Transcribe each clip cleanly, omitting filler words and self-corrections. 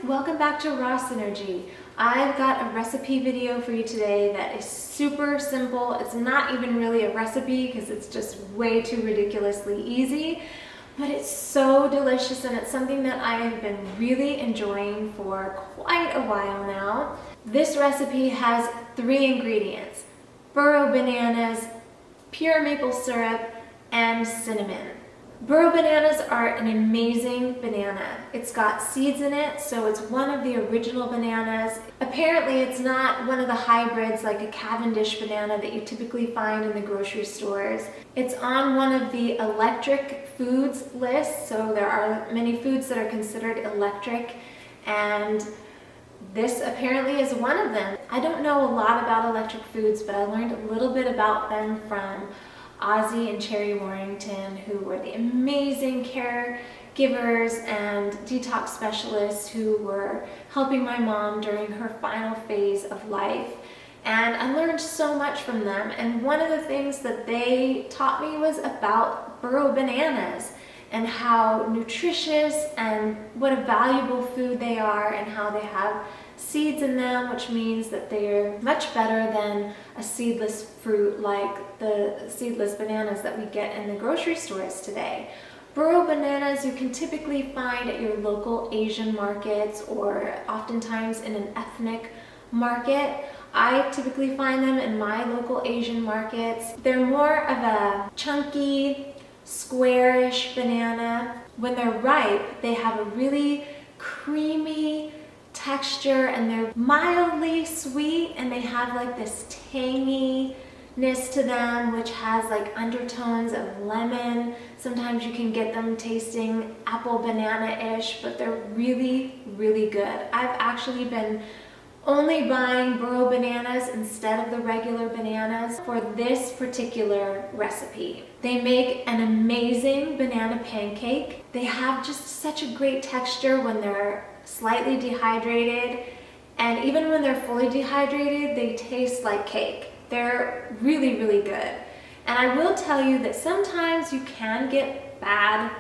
Welcome back to Raw Synergy. I've got a recipe video for you today that is super simple. It's not even really a recipe because it's just way too ridiculously easy, but it's so delicious and it's something that I have been really enjoying for quite a while now. This recipe has 3 ingredients: Burro bananas, pure maple syrup, and cinnamon. Burro bananas are an amazing banana. It's got seeds in it, so it's one of the original bananas. Apparently it's not one of the hybrids like a Cavendish banana that you typically find in the grocery stores. It's on one of the electric foods lists, so there are many foods that are considered electric, and this apparently is one of them. I don't know a lot about electric foods, but I learned a little bit about them from Ozzy and Cherry Warrington, who were the amazing caregivers and detox specialists who were helping my mom during her final phase of life. And I learned so much from them, and one of the things that they taught me was about Burro bananas and how nutritious and what a valuable food they are, and how they have seeds in them, which means that they're much better than a seedless fruit like the seedless bananas that we get in the grocery stores today. Burro bananas you can typically find at your local Asian markets or oftentimes in an ethnic market. I typically find them in my local Asian markets. They're more of a chunky, squarish banana. When they're ripe, they have a really creamy texture and they're mildly sweet, and they have like this tanginess to them which has like undertones of lemon. Sometimes you can get them tasting apple banana-ish, but they're really, really good. I've actually been only buying Burro bananas instead of the regular bananas for this particular recipe. They make an amazing banana pancake. They have just such a great texture when they're slightly dehydrated, and even when they're fully dehydrated, they taste like cake. They're really, really good. And I will tell you that sometimes you can get bad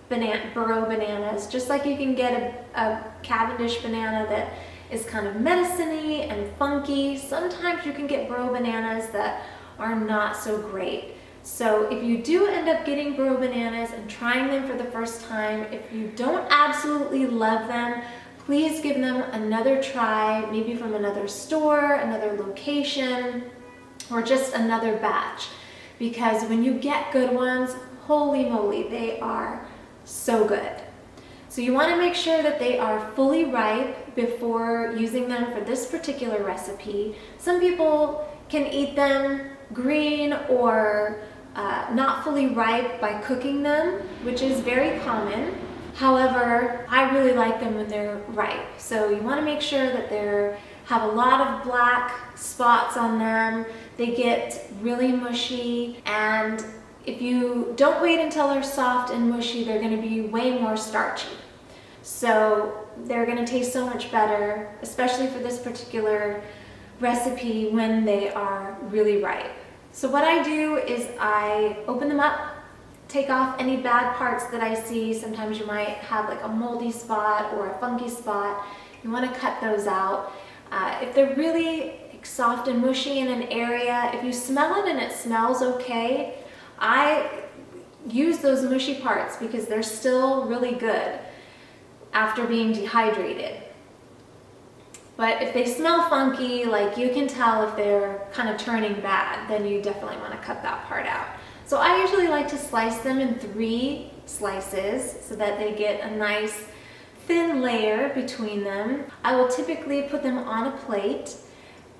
Burro bananas, just like you can get a Cavendish banana that is kind of medicine-y and funky. Sometimes you can get Burro bananas that are not so great. So if you do end up getting Burro bananas and trying them for the first time, if you don't absolutely love them, please give them another try, maybe from another store, another location, or just another batch. Because when you get good ones, holy moly, they are so good. So you want to make sure that they are fully ripe before using them for this particular recipe. Some people can eat them green or not fully ripe by cooking them, which is very common. However, I really like them when they're ripe. So you want to make sure that they have a lot of black spots on them. They get really mushy, and if you don't wait until they're soft and mushy, they're going to be way more starchy. So they're going to taste so much better, especially for this particular recipe, when they are really ripe. So what I do is I open them up, take off any bad parts that I see. Sometimes you might have like a moldy spot or a funky spot. You want to cut those out. If they're really soft and mushy in an area, if you smell it and it smells okay, I use those mushy parts because they're still really good after being dehydrated. But if they smell funky, like you can tell if they're kind of turning bad, then you definitely want to cut that part out. So I usually like to slice them in 3 slices so that they get a nice thin layer between them. I will typically put them on a plate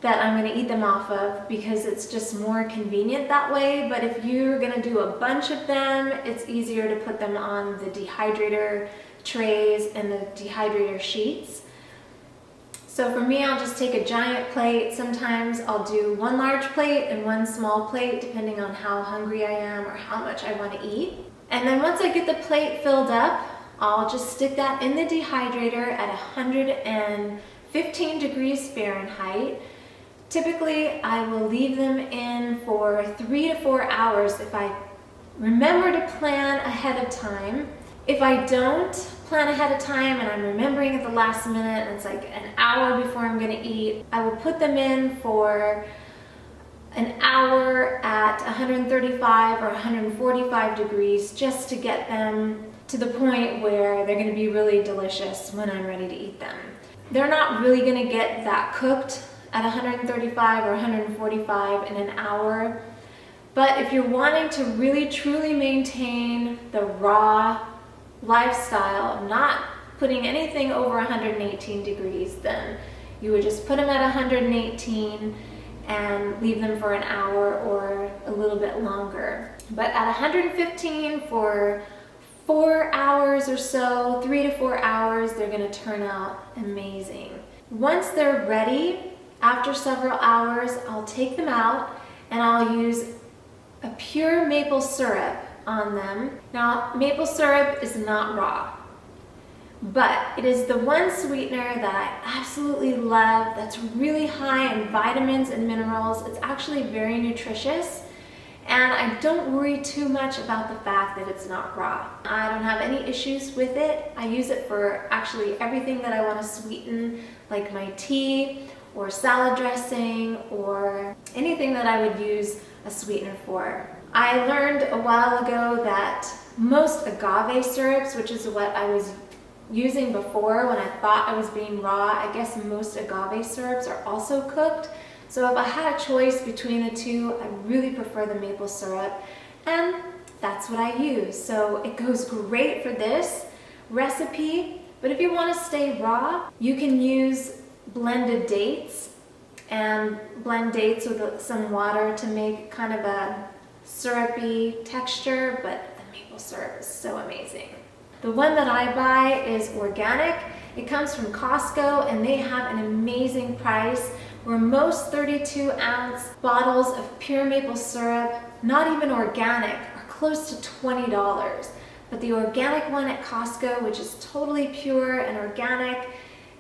that I'm going to eat them off of because it's just more convenient that way. But if you're going to do a bunch of them, it's easier to put them on the dehydrator trays and the dehydrator sheets. So for me, I'll just take a giant plate. Sometimes I'll do 1 large plate and 1 small plate, depending on how hungry I am or how much I want to eat. And then once I get the plate filled up, I'll just stick that in the dehydrator at 115 degrees Fahrenheit. Typically, I will leave them in for 3 to 4 hours if I remember to plan ahead of time. If I don't plan ahead of time and I'm remembering at the last minute and it's like an hour before I'm gonna eat, I will put them in for an hour at 135 or 145 degrees just to get them to the point where they're gonna be really delicious when I'm ready to eat them. They're not really gonna get that cooked at 135 or 145 in an hour, but if you're wanting to really truly maintain the raw lifestyle of not putting anything over 118 degrees, then you would just put them at 118 and leave them for an hour or a little bit longer. But at 115 for 4 hours or so, 3 to 4 hours, they're gonna turn out amazing. Once they're ready, after several hours, I'll take them out and I'll use a pure maple syrup on them. Now, maple syrup is not raw, but it is the one sweetener that I absolutely love that's really high in vitamins and minerals. It's actually very nutritious, and I don't worry too much about the fact that it's not raw. I don't have any issues with it. I use it for actually everything that I want to sweeten, like my tea or salad dressing or anything that I would use a sweetener for. I learned a while ago that most agave syrups, which is what I was using before when I thought I was being raw, I guess most agave syrups are also cooked. So if I had a choice between the two, I really prefer the maple syrup, and that's what I use. So it goes great for this recipe, but if you want to stay raw, you can use blended dates and blend dates with some water to make kind of a syrupy texture, but the maple syrup is so amazing. The one that I buy is organic. It comes from Costco and they have an amazing price where most 32-ounce bottles of pure maple syrup, not even organic, are close to $20. But the organic one at Costco, which is totally pure and organic,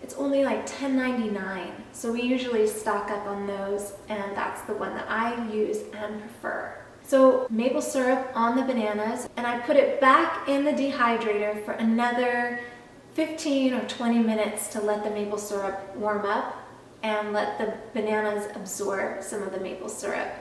it's only like $10.99. So we usually stock up on those, and that's the one that I use and prefer. So maple syrup on the bananas, and I put it back in the dehydrator for another 15 or 20 minutes to let the maple syrup warm up and let the bananas absorb some of the maple syrup.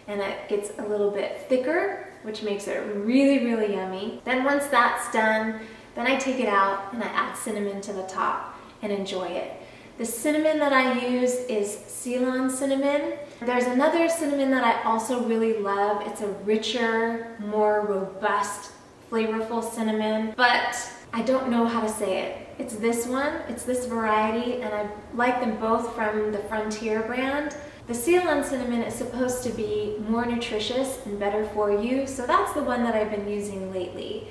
And it gets a little bit thicker, which makes it really, really yummy. Then once that's done, then I take it out and I add cinnamon to the top and enjoy it. The cinnamon that I use is Ceylon cinnamon. There's another cinnamon that I also really love. It's a richer, more robust, flavorful cinnamon, but I don't know how to say it. It's this one, it's this variety, and I like them both from the Frontier brand. The Ceylon cinnamon is supposed to be more nutritious and better for you, so that's the one that I've been using lately.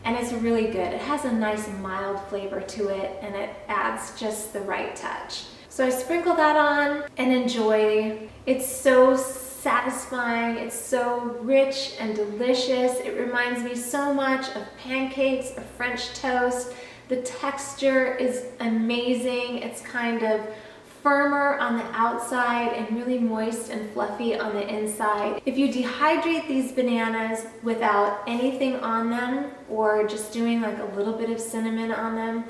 And it's really good. It has a nice mild flavor to it, and it adds just the right touch. So I sprinkle that on and enjoy. It's so satisfying, it's so rich and delicious. It reminds me so much of pancakes or French toast. The texture is amazing. It's kind of firmer on the outside and really moist and fluffy on the inside. If you dehydrate these bananas without anything on them, or just doing like a little bit of cinnamon on them,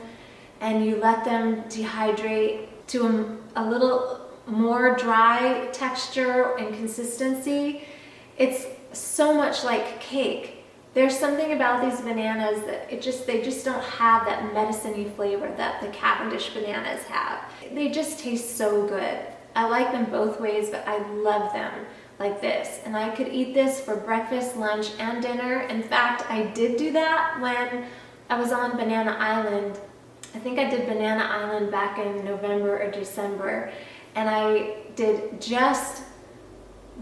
and you let them dehydrate to a little more dry texture and consistency, it's so much like cake. There's something about these bananas that they just don't have that medicine-y flavor that the Cavendish bananas have. They just taste so good. I like them both ways, but I love them like this. And I could eat this for breakfast, lunch, and dinner. In fact, I did do that when I was on Banana Island. I think I did Banana Island back in November or December, and I did just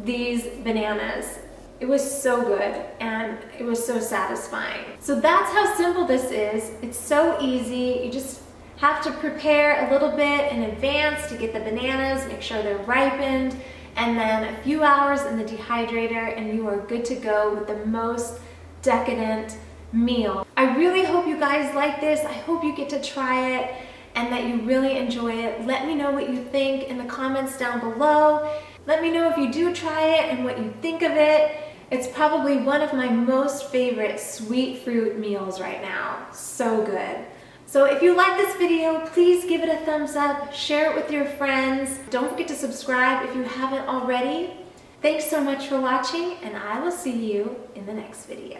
these bananas. It was so good and it was so satisfying. So that's how simple this is. It's so easy. You just have to prepare a little bit in advance to get the bananas, make sure they're ripened, and then a few hours in the dehydrator and you are good to go with the most decadent meal. I really hope you guys like this. I hope you get to try it and that you really enjoy it. Let me know what you think in the comments down below. Let me know if you do try it and what you think of it. It's probably one of my most favorite sweet fruit meals right now. So good. So if you like this video, please give it a thumbs up, share it with your friends. Don't forget to subscribe if you haven't already. Thanks so much for watching, and I will see you in the next video.